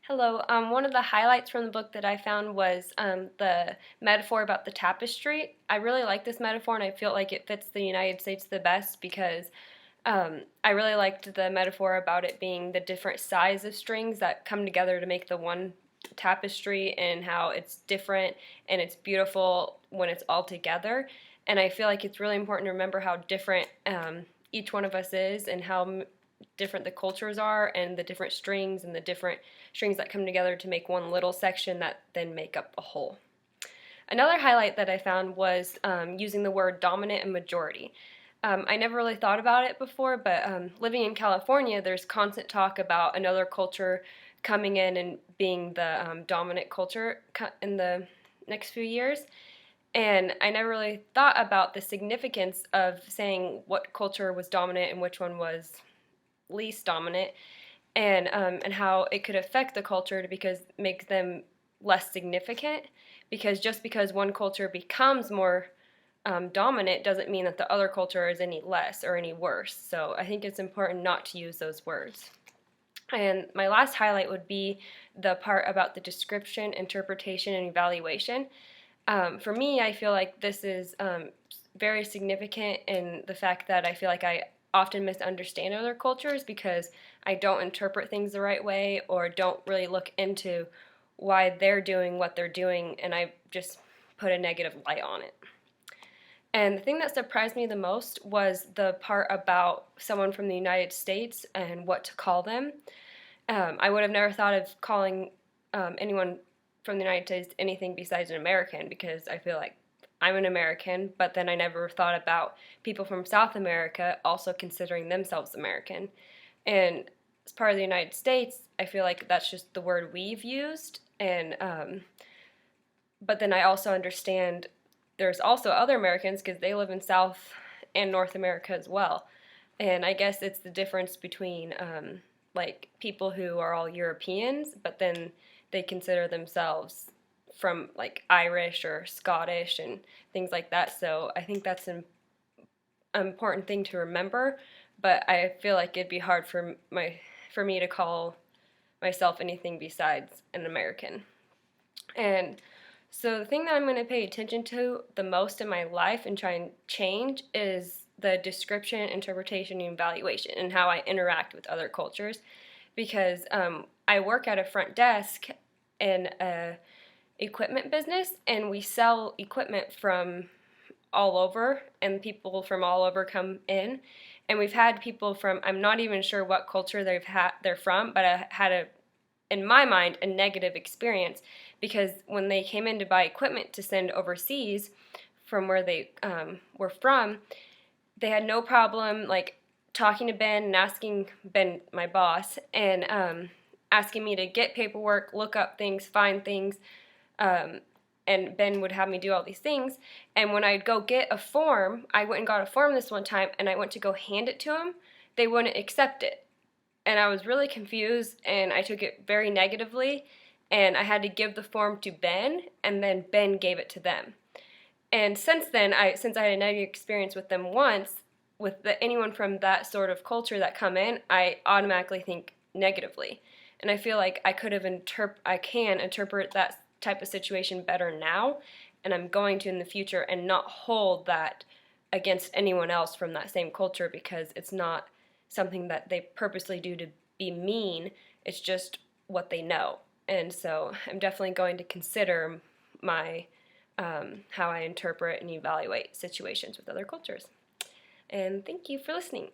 Hello. One of the highlights from the book that I found was the metaphor about the tapestry. I really like this metaphor, and I feel like it fits the United States the best because I really liked the metaphor about it being the different size of strings that come together to make the one tapestry, and how it's different and it's beautiful when it's all together. And I feel like it's really important to remember how different each one of us is, and how different the cultures are, and the different strings and the different strings that come together to make one little section that then make up a whole. Another highlight that I found was using the word dominant and majority. I never really thought about it before, but living in California, there's constant talk about another culture coming in and being the dominant culture in the next few years. And I never really thought about the significance of saying what culture was dominant and which one was least dominant, and how it could affect the culture to because make them less significant. Because just because one culture becomes more dominant doesn't mean that the other culture is any less or any worse. So I think it's important not to use those words. And my last highlight would be the part about the description, interpretation, and evaluation. For me, I feel like this is very significant in the fact that I feel like I often misunderstand other cultures because I don't interpret things the right way, or don't really look into why they're doing what they're doing, and I just put a negative light on it. And the thing that surprised me the most was the part about someone from the United States and what to call them. I would have never thought of calling anyone from the United States anything besides an American, because I feel like I'm an American, but then I never thought about people from South America also considering themselves American. And as part of the United States, I feel like that's just the word we've used. And but then I also understand there's also other Americans because they live in South and North America as well. And I guess it's the difference between like people who are all Europeans, but then they consider themselves from like Irish or Scottish and things like that. So I think that's an important thing to remember. But I feel like it'd be hard for me to call myself anything besides an American. And so the thing that I'm going to pay attention to the most in my life and try and change is the description, interpretation, and evaluation, and how I interact with other cultures. Because I work at a front desk in a equipment business, and we sell equipment from all over, and people from all over come in. And we've had people from, I'm not even sure what culture they're from, but I had in my mind, a negative experience, because when they came in to buy equipment to send overseas from where they were from, they had no problem like talking to Ben and asking Ben, my boss, and asking me to get paperwork, look up things, find things, and Ben would have me do all these things. And when I'd go get a form, I went and got a form this one time, and I went to go hand it to them, they wouldn't accept it. And I was really confused, and I took it very negatively, and I had to give the form to Ben, and then Ben gave it to them. And since then, since I had a negative experience with them once, with anyone from that sort of culture that come in, I automatically think negatively. And I feel like I can interpret that type of situation better now, and I'm going to in the future, and not hold that against anyone else from that same culture, because it's not something that they purposely do to be mean. It's just what they know. And so I'm definitely going to consider my how I interpret and evaluate situations with other cultures. And thank you for listening.